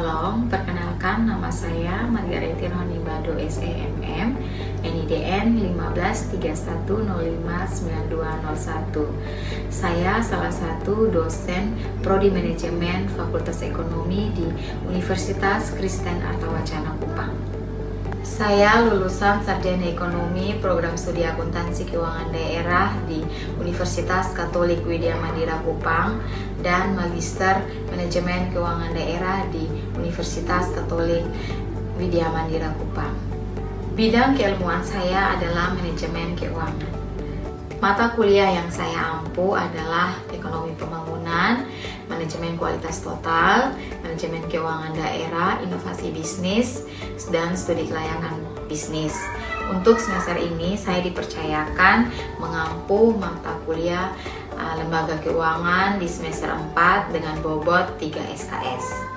Salam, perkenalkan nama saya Margaret Honibado SEMM, NIDN 1531059201. Saya salah satu dosen Prodi Manajemen Fakultas Ekonomi di Universitas Kristen Artawacana Kupang. Saya lulusan Sarjana Ekonomi Program Studi Akuntansi Keuangan Daerah di Universitas Katolik Widya Mandira Kupang dan Magister Manajemen Keuangan Daerah di Universitas Katolik Widya Mandira Kupang. Bidang keilmuan saya adalah manajemen keuangan. Mata kuliah yang saya ampu adalah ekonomi pembangunan, manajemen kualitas total, manajemen keuangan daerah, inovasi bisnis, dan studi kelayakan bisnis. Untuk semester ini saya dipercayakan mengampu mata kuliah lembaga keuangan di semester 4 dengan bobot 3 SKS.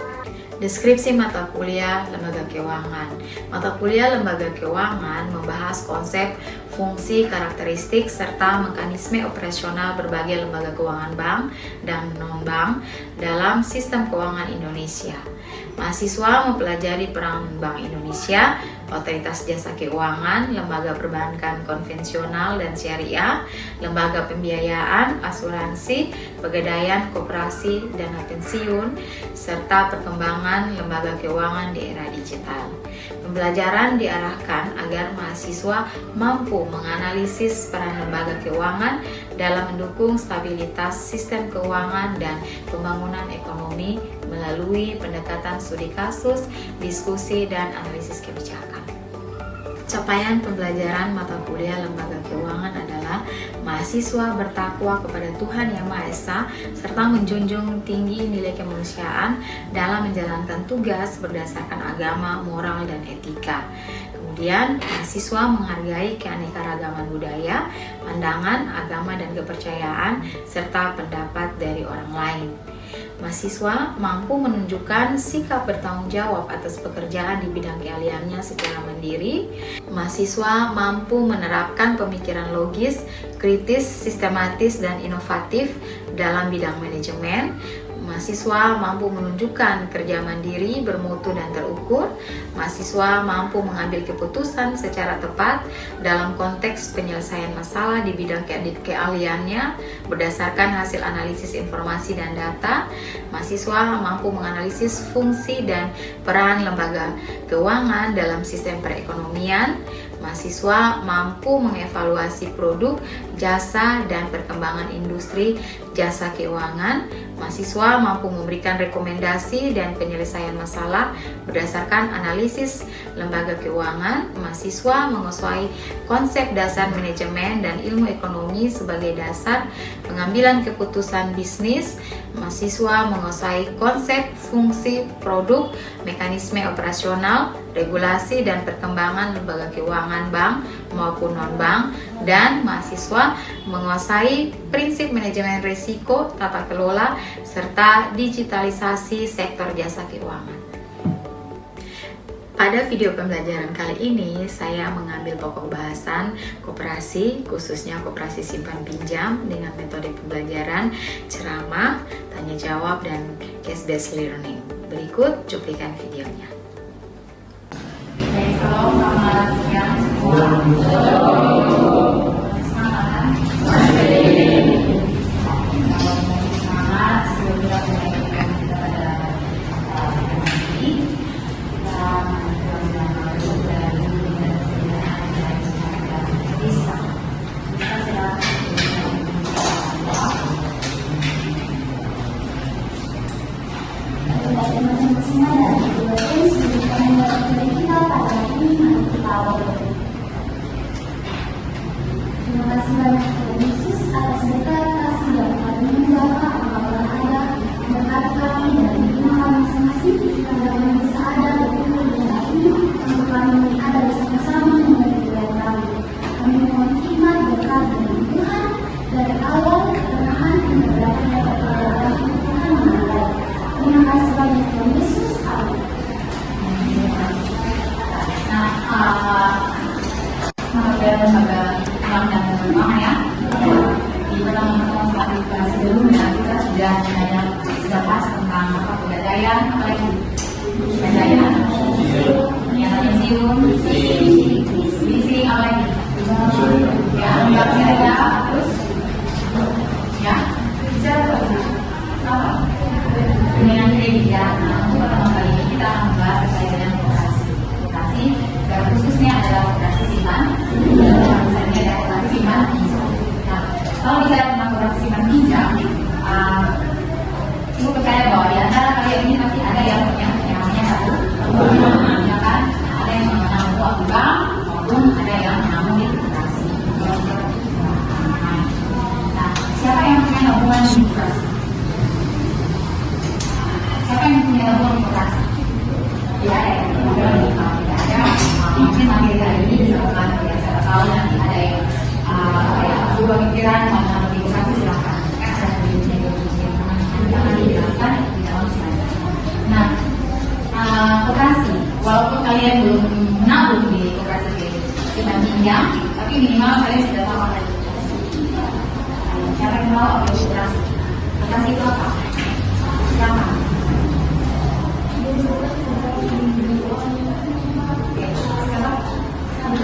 Deskripsi mata kuliah lembaga keuangan. Mata kuliah lembaga keuangan membahas konsep, fungsi, karakteristik, serta mekanisme operasional berbagai lembaga keuangan bank dan non-bank dalam sistem keuangan Indonesia. Mahasiswa mempelajari peran Bank Indonesia, Otoritas Jasa Keuangan, lembaga perbankan konvensional dan syariah, lembaga pembiayaan, asuransi, pegadaian, koperasi, dana pensiun, serta perkembangan lembaga keuangan di era digital. Pembelajaran diarahkan agar mahasiswa mampu menganalisis peran lembaga keuangan dalam mendukung stabilitas sistem keuangan dan pembangunan ekonomi melalui pendekatan studi kasus, diskusi, dan analisis kebijakan. Capaian pembelajaran mata kuliah lembaga keuangan adalah mahasiswa bertakwa kepada Tuhan Yang Maha Esa serta menjunjung tinggi nilai kemanusiaan dalam menjalankan tugas berdasarkan agama, moral, dan etika. Kemudian, mahasiswa menghargai keanekaragaman budaya, pandangan, agama, dan kepercayaan, serta pendapat dari orang lain. Mahasiswa mampu menunjukkan sikap bertanggung jawab atas pekerjaan di bidang keahliannya secara mandiri. Mahasiswa mampu menerapkan pemikiran logis, kritis, sistematis, dan inovatif dalam bidang manajemen. Mahasiswa mampu menunjukkan kerja mandiri, bermutu, dan terukur. Mahasiswa mampu mengambil keputusan secara tepat dalam konteks penyelesaian masalah di bidang keahliannya berdasarkan hasil analisis informasi dan data. Mahasiswa mampu menganalisis fungsi dan peran lembaga keuangan dalam sistem perekonomian. Mahasiswa mampu mengevaluasi produk, jasa, dan perkembangan industri jasa keuangan. Mahasiswa mampu memberikan rekomendasi dan penyelesaian masalah berdasarkan analisis lembaga keuangan. Mahasiswa menguasai konsep dasar manajemen dan ilmu ekonomi sebagai dasar pengambilan keputusan bisnis. Mahasiswa menguasai konsep, fungsi, produk, mekanisme operasional, regulasi, dan perkembangan lembaga keuangan bank maupun non-bank. Dan mahasiswa menguasai prinsip manajemen risiko, tata kelola, serta digitalisasi sektor jasa keuangan. Pada video pembelajaran kali ini, saya mengambil pokok bahasan koperasi, khususnya koperasi simpan pinjam dengan metode pembelajaran ceramah, tanya jawab, dan case-based learning. Berikut cuplikan videonya. Halo, selamat siang semua. Semangat sebelum kita mulai kepada ini dan terima kasih banyak kepada Yesus atas berkat kasih dan karunia Bapa apabila ada berkat kami dan lingkungan kami masing-masing agar kami bisa ada berkumpul di tempat ini untuk kami ada bersama-sama menjadi kemuliaan kami. Kami mohon hikmat berkat dari Tuhan dari awal ketenangan hingga berakhir dapat kepada Tuhan yang baik. Terima kasih banyak Tuhan Yesus. Amin. Nah, lembaga bank dan non-bank ya. pikiran mau lebih ke sana silakan. Kan ada videonya yang akan dijelaskan di dalam slide. Nah, koperasi, walaupun kalian belum menabung di koperasi kita pinjam, tapi minimal kalian sudah tahu apa itu koperasi. Cara kenal apa itu koperasi? Koperasi itu apa? Silakan.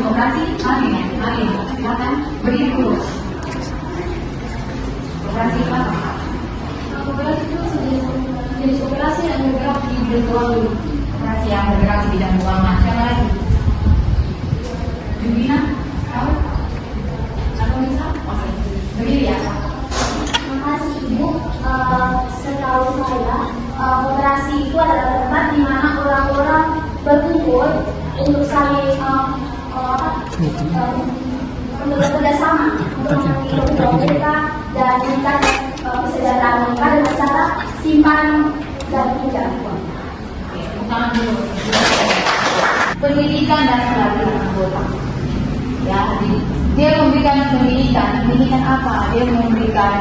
Koperasi, mari, silakan berdiri dulu. Koperasi itu apa? Koperasi itu jenis koperasi yang bergerak di bidang keuangan. Koperasi yang bergerak di bidang keuangan. Siapa lagi? Jumina, tahu? Atau bisa? Oke, berdiri ya. Terima kasih Ibu. Setahu saya, koperasi itu adalah tempat di mana orang-orang berkumpul untuk saling untuk bekerja sama untuk menangani mereka dan meningkat kesejahteraan mereka dengan cara simpan dan pinjam. Oke, tangan dulu. Pendidikan dan pelatihan anggota. Ya, dia memberikan pendidikan apa? Dia memberikan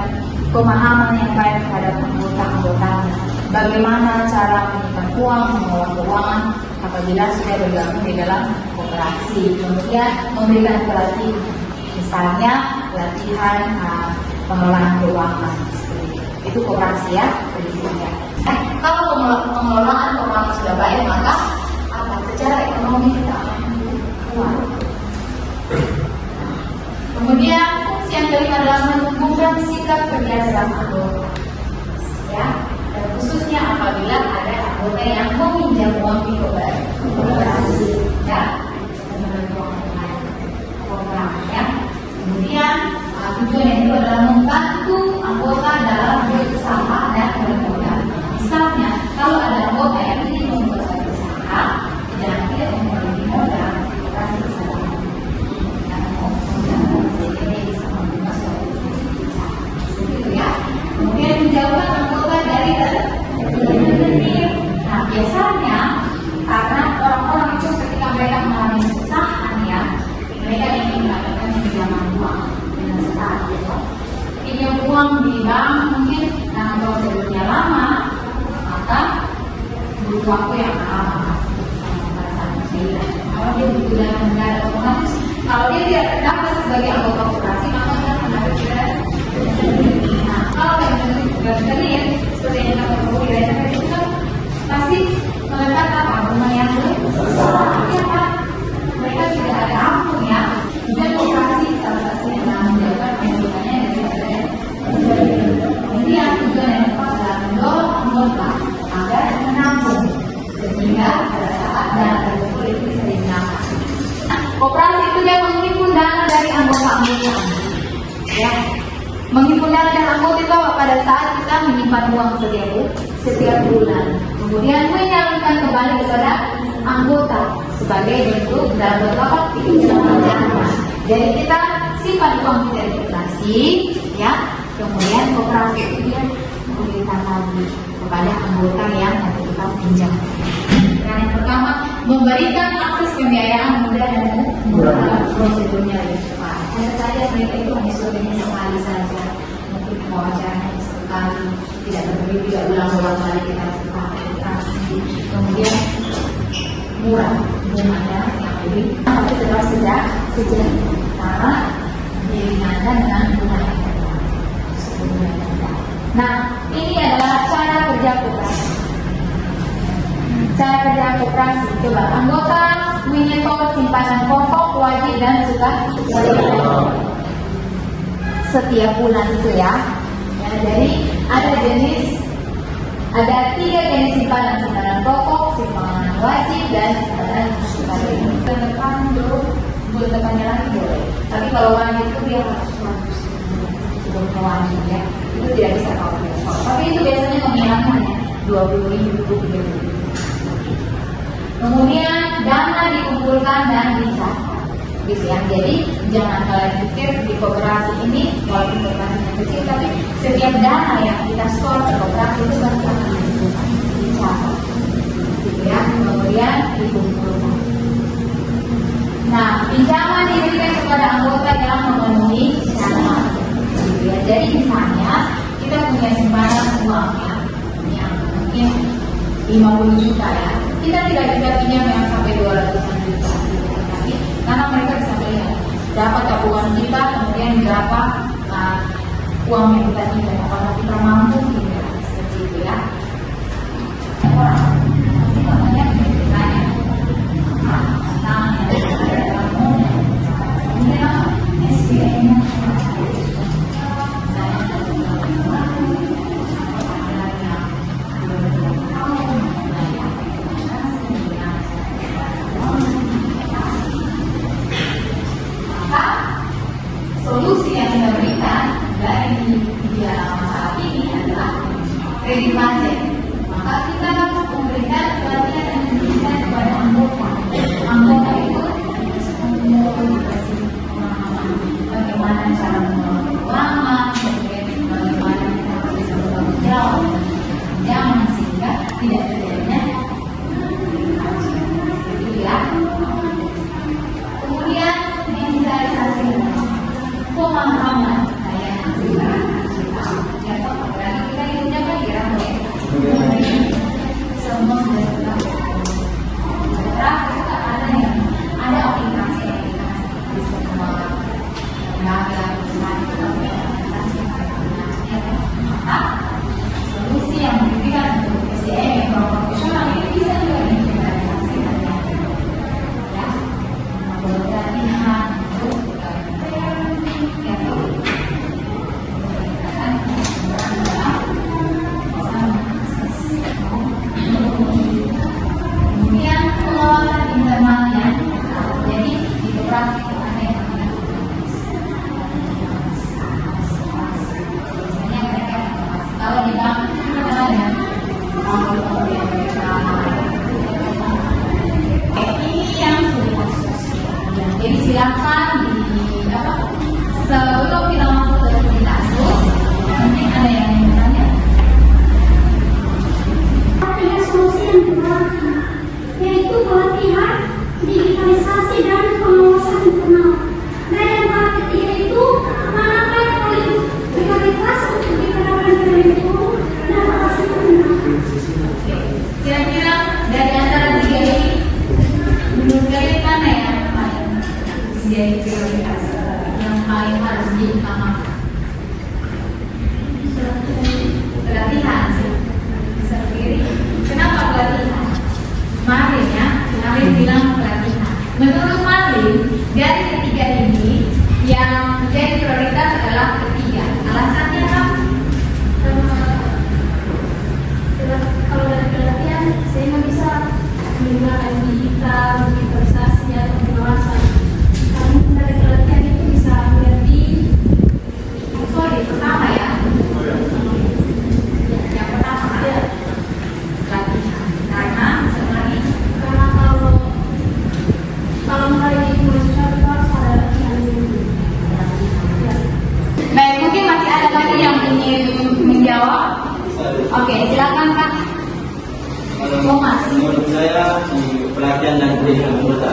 pemahaman yang baik terhadap anggota-anggotanya. Bagaimana cara menyimpan uang, mengelola keuangan apabila sudah bergabung di dalam koperasi. Kemudian memberikan pelatihan, misalnya pelatihan pengelolaan keuangan. Itu koperasi ya, pendidikannya. Kalau pengelolaan keuangan sudah baik, maka secara ekonomi kita akan kuat. Kemudian fungsi yang kelima adalah menumbuhkan sikap kerja dalam anggota. Ya, dan khususnya apabila ada anggota yang meminjam uang di koperasi, ya, ya. Kemudian tujuan yang kedua adalah membantu anggota dalam berusaha dan bermodal. Misalnya, kalau ada anggota yang ingin membuat suatu usaha dan dia memiliki modal, koperasi bisa kemudian menjauhkan anggota dari tertentu. Nah, biasanya karena orang-orang itu ketika mereka mengalami kesusahan ya, mereka ingin mendapatkan pinjaman uang dengan sesaat gitu. Pinjam uang di bank mungkin karena prosedurnya lama, maka butuh waktu yang lama. Kalau dia butuh dana negara otomatis, kalau dia tidak terdaftar sebagai anggota koperasi, maka dia akan dapat tidak. Nah, kalau yang tugas kalian seperti yang kita tahu di daerah itu kan pasti melekat apa bunga yang besar, ya kan? Mereka tidak ada ampun ya. Dan koperasi salah satunya dalam menjaga pendidikannya dari ini yang tujuan yang tepat adalah mendorong anggota agar menabung sehingga pada saat dana tersebut itu bisa digunakan. Koperasi itu dia menghimpun dana dari anggota-anggota. Ya, menghimpun dana dari anggota itu pada saat kita menyimpan uang setiap bulan, kemudian menyalurkan kembali kepada anggota sebagai bentuk dalam bentuk apa? Pinjaman. Jadi kita simpan uang kita di koperasi, ya. Kemudian koperasi itu dia memberikan lagi kepada anggota yang nanti kita pinjam. Yang pertama, memberikan akses pembiayaan mudah dan murah, prosedurnya lebih cepat. Hanya saja mereka itu hanya surveinya sekali saja, mungkin wawancaranya sekali, tidak berbeda, tidak ulang-ulang kali kita koperasi. Kemudian murah, bunganya yang lebih, tapi tetap sejahtera diringankan dengan bunga yang rendah. Nah, ini adalah cara kerja koperasi. Cara kerja koperasi, coba anggota menyetor simpanan pokok, wajib dan suka setiap bulan itu ya. Ya, jadi ada 3 jenis simpanan pokok, simpanan wajib dan simpanan suka. Tekan dulu, boleh tekannya lagi boleh. Tapi kalau wajib itu dia harus wajib ya. Itu tidak bisa kalau besok. Tapi itu biasanya nominalnya hanya 20.000, 30.000. Kemudian dana dikumpulkan dan dicatat, gitu ya. Jadi jangan kalian pikir di koperasi ini walaupun koperasinya kecil, tapi setiap dana yang kita store ke koperasi itu pasti akan dicatat, gitu ya. Kemudian dikumpulkan. Nah, pinjaman diberikan kepada anggota yang memenuhi syarat. Jadi misalnya kita punya simpanan uang ya, yang mungkin 50 juta ya, kita tidak bisa pinjam yang sampai 200 juta, tapi karena mereka bisa melihat berapa tabungan kita, kemudian berapa uang yang kita pinjam, apakah kita mampu tidak, seperti itu ya. Orang pasti namanya pendidikannya, solusi yang kita berikan dari tiga masalah ini adalah kredit macet. Maka kita harus memberikan pelatihan dan pendidikan kepada anggota. Anggota itu bagaimana cara mengelola keuangan, bagaimana kita bisa bertanggung jawab, jangan sehingga tidak terjadinya itu ya. Kemudian digitalisasi pemahaman berarti kita hidupnya kan kira semua sudah tahu. Kita ada aplikasi di semua lembaga maka solusi yang diberikan untuk SDM yang profesional ini bisa juga digitalisasikan ya, pelatihan kemudian pengawasan internalnya. Jadi di koperasi ada yang biasanya mereka kalau di bank ada ini yang sudah. Jadi silakan sebelum kita masuk ke studi kasus, mungkin ada yang bertanya. Ada solusi yang diberikan, yaitu pelatihan, digitalisasi, dan pengawasan internal. Dan yang tahap ketiga itu menambah prioritas untuk diterapkan kurikulum dan atasi permintaan. Kira-kira dari antara tiga ini, menurut kalian mana yang paling menjadi prioritas, yang paling harus diutamakan? Pelatihan sih, bisa sendiri. Kenapa pelatihan? Kemarin bilang pelatihan. Menurut Marlin, dari ketiga ini yang menjadi prioritas adalah ketiga. Alasannya apa? Kalau dari pelatihan, saya nggak bisa menggunakan digital, digitalisasi, atau pengawasan. Kami dari pelatihan itu bisa mengerti. Sorry, pertama ya. Yang pertama ada pelatihan. Karena sebenarnya kalau mulai di mahasiswa itu harus ada latihan dulu. baik, mungkin masih ada lagi yang ingin menjawab. Oke, silakan Kak. Thomas. Menurut saya di pelatihan dan pendidikan anggota.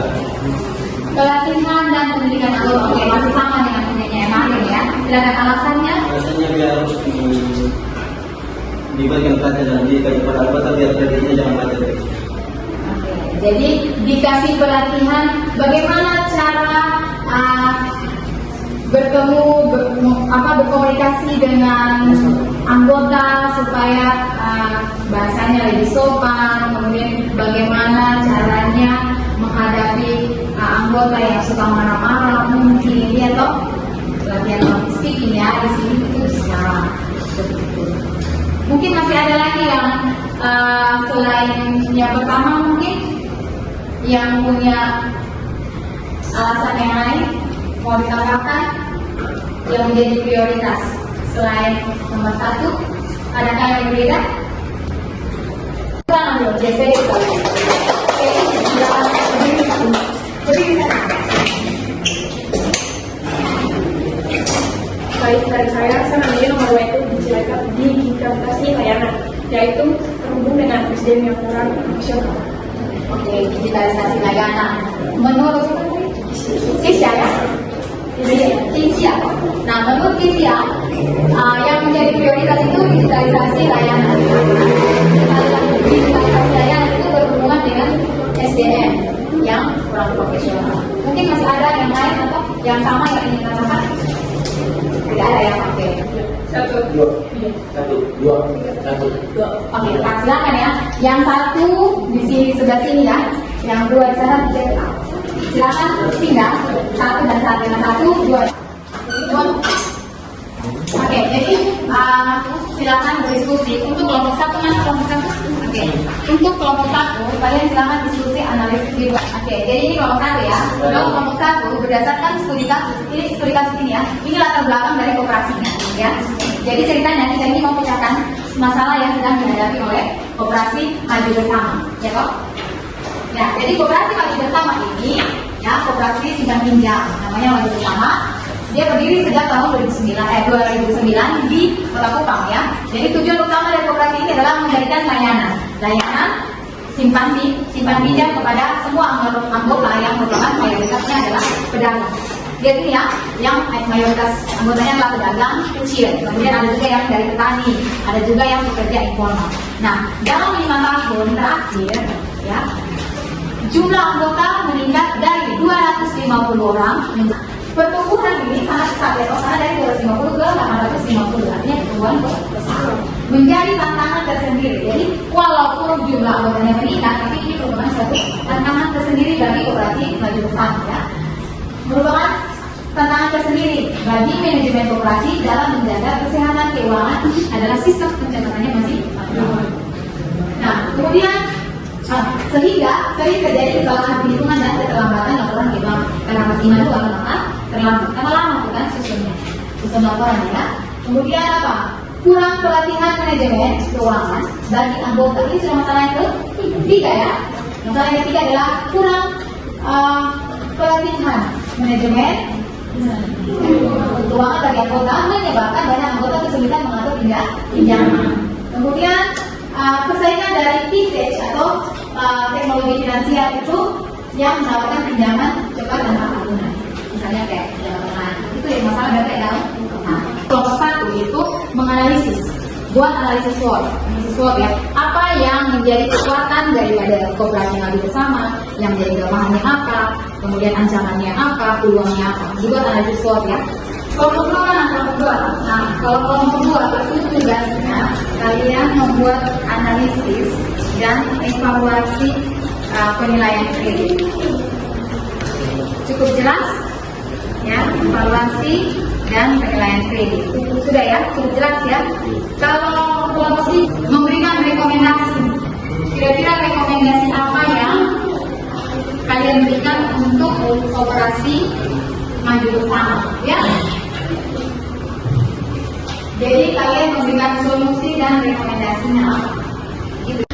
Pelatihan dan pendidikan anggota. Oke, masih sama dengan punyanya Emanuel ya. Silakan alasannya. Alasannya biar harus diberikan pelatihan dan pendidikan kepada anggota biar kreditnya jangan macet. Jadi dikasih pelatihan bagaimana cara berkomunikasi dengan anggota supaya bahasanya lebih sopan, kemudian bagaimana caranya menghadapi anggota yang suka marah-marah mungkin ya toh, latihan public speaking ya di sini itu secara betul. Mungkin masih ada lagi yang selain yang pertama mungkin yang punya alasan yang lain mau ditambahkan yang menjadi prioritas selain nomor 1, adakah yang berbeda? Kita ambil JCD kali. Baik, dari saya namanya nomor 2 itu digitalisasi layanan, yaitu terhubung dengan SDM yang kurang profesional. Oke, digitalisasi layanan. Menurut Kisya ya? Kisya. Nah, menurut Kisya, Yang menjadi prioritas itu digitalisasi layanan. Digitalisasi layanan itu berhubungan dengan SDM yang kurang profesional. Mungkin masih ada yang lain atau yang sama yang ingin katakan? Tidak ada yang pakai. Dua. Oke, Pak, silakan ya. Yang satu di sini sebelah sini ya, yang dua di sana di silakan tinggal satu dan satu, yang satu dua. Oke, jadi silakan berdiskusi. Untuk kelompok satu mana kelompok satu? Oke, untuk kelompok satu kalian silakan diskusi analisis dibuat. Oke, jadi ini kelompok satu ya. Kalau kelompok satu berdasarkan studi kasus ini ya, ini latar belakang dari kooperasinya ya. Jadi ceritanya kita ini mau pecahkan masalah yang sedang dihadapi oleh Koperasi Maju Bersama, ya toh? Ya, jadi Koperasi Maju Bersama ini ya koperasi simpan pinjam, namanya Maju Bersama. Dia berdiri sejak tahun 2009 di Kota Kupang ya. Jadi tujuan utama dari koperasi ini adalah memberikan layanan simpan pinjam kepada semua anggota yang merupakan mayoritasnya adalah pedagang. Jadi ya, yang mayoritas anggotanya adalah pedagang kecil. Kemudian ada juga yang dari petani, ada juga yang pekerja informal. Nah, dalam 5 tahun terakhir ya, jumlah anggota meningkat dari 250 orang. Pertumbuhan ini sangat cepat ya, karena dari 250 ke 850, artinya pertumbuhan besar. Menjadi tantangan tersendiri. Jadi walaupun jumlah anggotanya meningkat, tapi ini merupakan suatu tantangan tersendiri bagi Koperasi Maju Bersama ya. Merupakan tantangan tersendiri bagi manajemen koperasi dalam menjaga kesehatan keuangan adalah sistem pencatatannya masih lemah. Nah, kemudian sehingga sering terjadi kesalahan perhitungan dan keterlambatan laporan ke bank. Karena masih itu akan terlambat karena lama bukan sistem laporan ya. Kemudian apa? Kurang pelatihan manajemen keuangan bagi anggota. Ini sudah masalah yang ketiga ya. Masalah yang ketiga adalah kurang pelatihan manajemen keuangan bagi anggota menyebabkan banyak anggota kesulitan mengatur pinjaman. Kemudian persaingan dari fintech atau teknologi finansial itu yang menawarkan pinjaman cepat dan ramah guna. Misalnya kayak pinjaman online. Itu yang masalah data dalam. Kelompok satu itu menganalisis, buat analisis SWOT ya. Apa yang menjadi kekuatan daripada Koperasi Maju Bersama, yang menjadi kelemahannya apa, kemudian ancamannya apa, peluangnya apa. Dibuat analisis SWOT ya. Kelompok dua mana kelompok dua? Nah, kalau kelompok dua itu tugasnya kalian membuat analisis dan evaluasi penilaian kredit. Cukup jelas ya, evaluasi dan penilaian kredit. Sudah ya, cukup jelas ya. Kalau kelompok ini memberikan rekomendasi, kira-kira rekomendasi apa yang kalian berikan untuk Koperasi Maju Bersama ya. Jadi kalian memberikan solusi dan rekomendasinya apa? Gitu.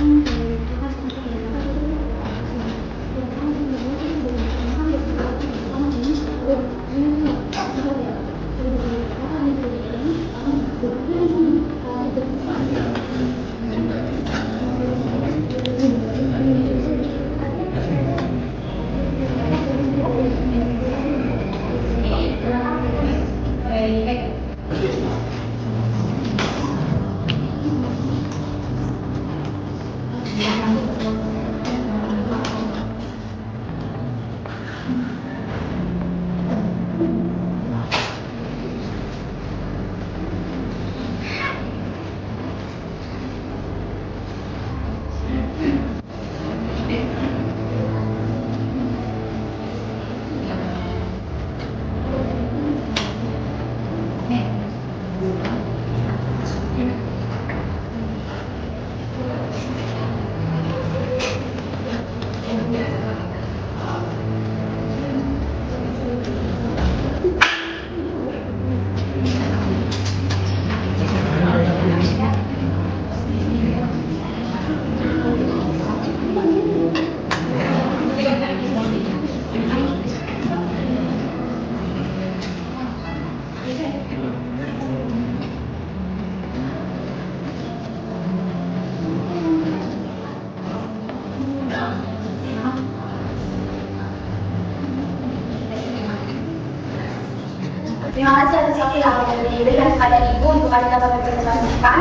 Terima kasih atas waktu yang diberikan kepada Ibu untuk kami dapat berpresentasikan.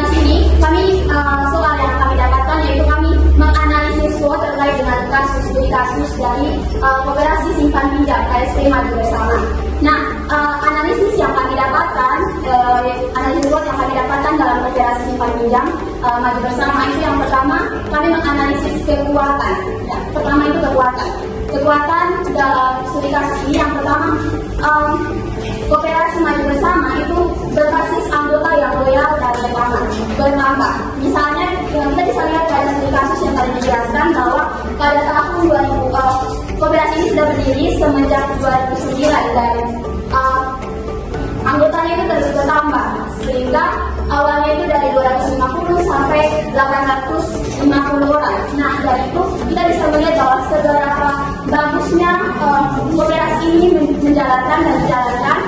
Di sini kami soal yang kami dapatkan yaitu kami menganalisis SWOT terkait dengan kasus dari Koperasi Simpan Pinjam KSP Maju Bersama. Nah, analisis yang kami dapatkan, analisis SWOT yang kami dapatkan dalam Koperasi Simpan Pinjam Maju Bersama itu yang pertama kami menganalisis kekuatan. Ya, pertama itu kekuatan dalam studi kasus ini yang pertama Koperasi Maju Bersama itu berbasis anggota yang loyal dan bertambah. Misalnya kita bisa lihat pada studi kasus yang tadi dijelaskan bahwa pada tahun 2000 koperasi ini sudah berdiri semenjak 2009 dan anggotanya itu terus bertambah sehingga awalnya itu dari 250 sampai 850 orang. Nah, dari itu kita bisa melihat bahwa seberapa bagusnya koperasi ini menjalankan dan dijalankan.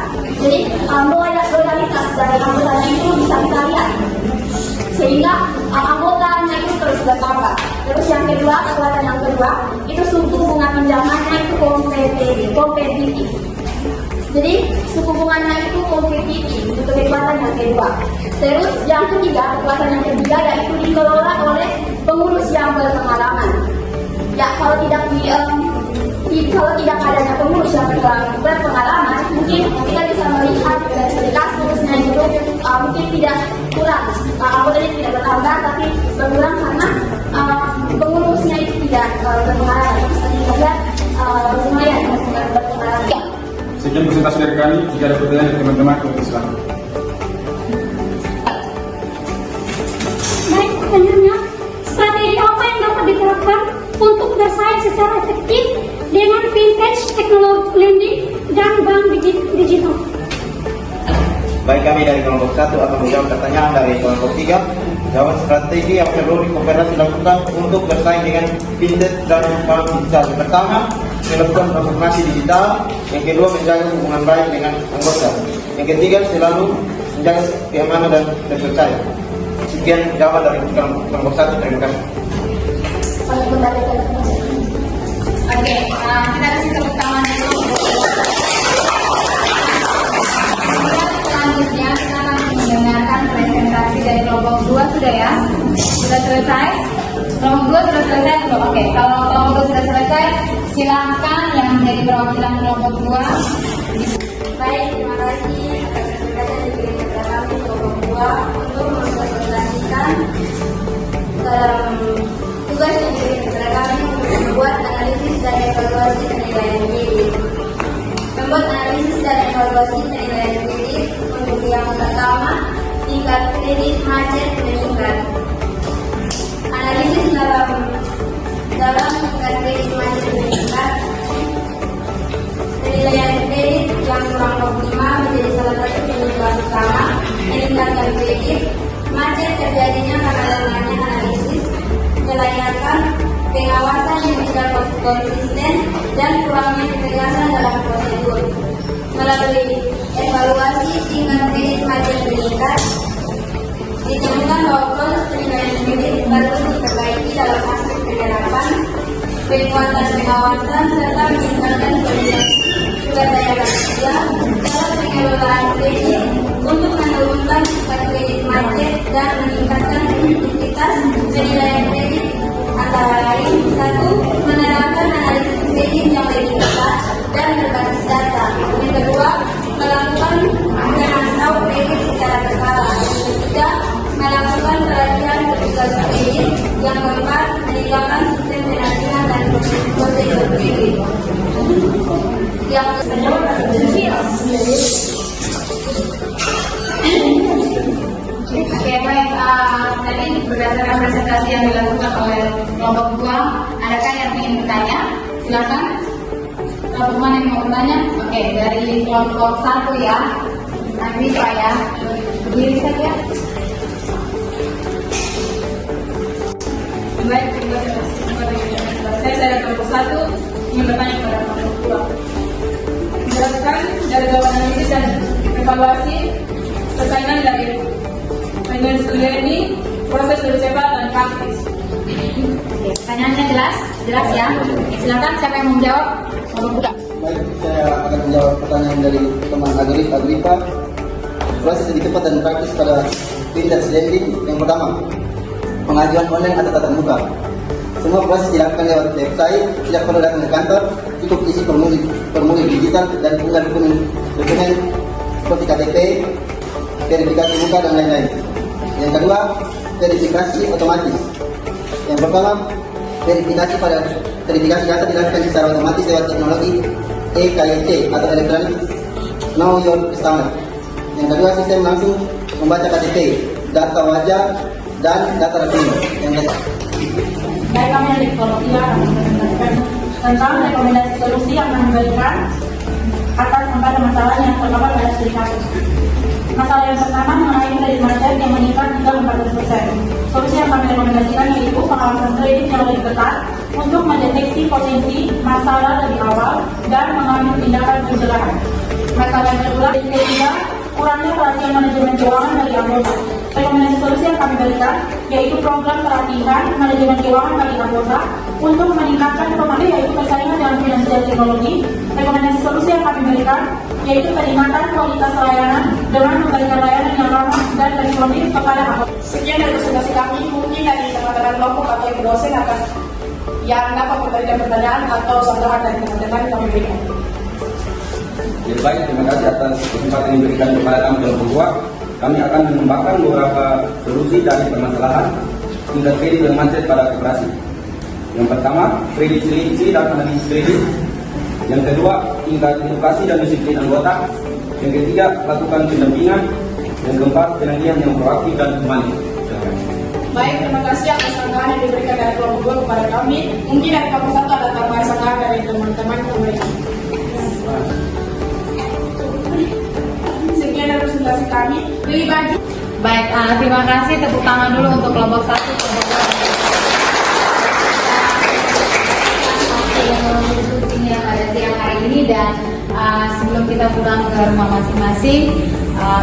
Jadi loyalitas dari anggotanya itu bisa kita lihat sehingga anggotanya itu terus bertambah. Terus yang kedua, kekuatan yang kedua itu suku bunga pinjamannya itu kompetitif. Jadi suku bunganya itu kompetitif, itu kekuatan yang kedua. Terus yang ketiga, kekuatan yang ketiga yaitu dikelola oleh pengurus yang berpengalaman. Ya, kalau tidak adanya pengurus yang berpengalaman, mungkin kita bisa melihat dari kasusnya itu mungkin tidak kurang, anggotanya tidak bertambah tapi berkurang karena pengurusnya itu tidak berpengalaman. Bisa dilihat lumayan berpengalaman. Sekian presentasi dari kami. Jika ada pertanyaan dari teman-teman, silakan. Baik, pertanyaannya, strategi apa yang dapat diterapkan untuk bersaing secara efektif dengan vintage teknologi lending dan bank digital? Baik, kami dari kelompok 1 akan menjawab pertanyaan dari kelompok 3. Jawab strategi yang perlu Koperasi lakukan untuk bersaing dengan fintech dan bank digital. Pertama, melakukan transformasi digital. Yang kedua, menjaga hubungan baik dengan anggota. Yang ketiga, selalu menjaga keamanan dan terpercaya. Sekian jawaban dari kelompok 1. Terima kasih. Oke, kita kasih tepuk tangan dulu. Selanjutnya kita akan mendengarkan presentasi dari kelompok 2 sudah ya? Sudah selesai? Kelompok 2 sudah selesai? Oke, kalau kelompok 2 sudah selesai, silakan yang menjadi perwakilan kelompok 2. Baik, terima kasih atas kesempatan yang diberikan kepada kami kelompok 2 untuk mempresentasikan tugas yang diberikan kepada kami untuk membuat analisis dan evaluasi penilaian kredit. Membuat analisis dan evaluasi penilaian kredit untuk yang pertama, tingkat kredit macet meningkat. Analisis dalam tingkat kredit macet meningkat, penilaian kredit yang kurang optimal menjadi salah satu penyebab utama meningkatkan kredit macet terjadinya karena lemahnya analisis, kelayakan, pengawasan yang tidak konsisten, dan kurangnya ketegasan dalam prosedur. Melalui evaluasi tingkat kredit macet meningkat, ditemukan bahwa proses penilaian kredit perlu diperbaiki dalam aspek penerapan, penguatan pengawasan, serta meningkatkan koordinasi sumber daya manusia dalam pengelolaan kredit untuk menurunkan tingkat kredit macet dan meningkatkan efektivitas penilaian kredit. Antara lain, 1. Menerapkan analisis kredit yang lebih ketat dan berbasis data. Yang kedua, melakukan memantau kredit secara berkala. Yang ketiga, melakukan pelatihan petugas kredit. Yang keempat, meningkatkan sistem penampilan dan prosedur kredit. Yang Oke, baik. Tadi berdasarkan presentasi yang dilakukan oleh kelompok 2, adakah yang ingin bertanya? Silakan. Kelompok mana yang mau bertanya? Oke, dari kelompok 1 ya. Nanti Pak ya. Berdiri saja. Baik, terima kasih. Saya dari kelompok 1 ingin bertanya kepada kelompok 2. Menjelaskan dari jawaban analisis dan evaluasi persaingan dari manajemen studi ini, proses lebih cepat dan praktis. Oke, pertanyaannya jelas ya. Silakan siapa yang mau menjawab? Kelompok 2. Baik, saya akan menjawab pertanyaan dari teman Agripa. Proses lebih cepat dan praktis pada fintech lending. Yang pertama, pengajuan online atau tatap muka. Semua proses dilakukan lewat website, tidak perlu datang ke kantor, cukup isi formulir digital dan unggah dokumen seperti KTP, verifikasi muka dan lain-lain. Yang kedua, verifikasi otomatis. Yang pertama, verifikasi data dilakukan secara otomatis lewat teknologi EKYC atau Electronic Know Your Customer. Yang kedua, sistem langsung membaca KTP, data wajah, dan data rekening. Yang ketiga, Baik, kami dari Psikologia akan mempresentasikan tentang rekomendasi solusi yang kami berikan atas kepada masalah yang terdapat pada studi kasus. Masalah yang pertama mengenai kredit macet yang meningkat hingga 40%. Solusi yang kami rekomendasikan yaitu pengawasan kredit yang lebih ketat untuk mendeteksi potensi masalah lebih awal dan mengambil tindakan pencegahan. Masalah yang kedua, ketiga, kurangnya perhatian manajemen keuangan dari anggota. Rekomendasi solusi yang kami berikan yaitu program pelatihan manajemen keuangan bagi anggota untuk meningkatkan komando yaitu persaingan dalam finansial teknologi. Rekomendasi solusi yang kami berikan yaitu peningkatan kualitas layanan dengan memberikan layanan yang ramah dan responsif kepada anggota. Sekian dari presentasi kami, mungkin dari teman-teman kelompok atau ibu dosen akan yang dapat memberikan pertanyaan atau sanggahan dari teman-teman kami berikan. Ya, baik, terima kasih atas kesempatan yang diberikan kepada kami kelompok 2. Kami akan mengembangkan beberapa solusi dari permasalahan tingkat kredit yang macet pada koperasi. Yang pertama, kredit seleksi dan analisis kredit. Yang kedua, tingkat edukasi dan disiplin anggota. Yang ketiga, lakukan pendampingan. Yang keempat, penanganan yang proaktif dan humanis. Baik, terima kasih atas sanggahan yang diberikan dari kelompok 2 kepada kami. Mungkin dari kelompok 1 ada tambahan sanggahan dari teman-teman kami. Sekian dari presentasi kami. Pilih baju. Baik, terima kasih. Tepuk tangan dulu untuk kelompok 1. Yang pada siang hari ini dan sebelum kita pulang ke rumah masing-masing,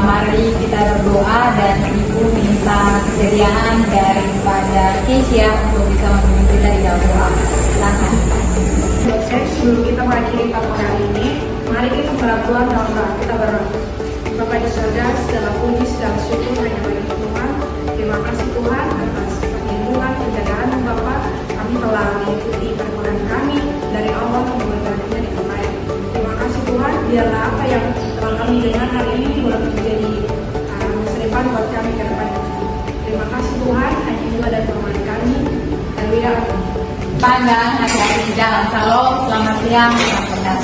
mari kita berdoa dan Ibu minta kesediaan daripada Keisha untuk bisa memimpin kita di dalam doa. Silakan. Dosen, sebelum kita mengakhiri paparan kali ini, mari kita berdoa dalam doa. Kita berdoa. Bapa di surga, segala puji dan syukur hanya bagi Tuhan. Terima kasih Tuhan atas perlindungan penjagaan Bapa. Kami telah mengikuti permohonan kami dari Allah memberkatinya dengan baik. Terima kasih Tuhan, biarlah apa yang telah kami dengar hari ini boleh menjadi masa depan buat kami ke depan. Terima kasih Tuhan, hanya juga dan permohonan kami. Dan bila Pandang hati-hati di jalan. Salam, selamat siang, selamat datang.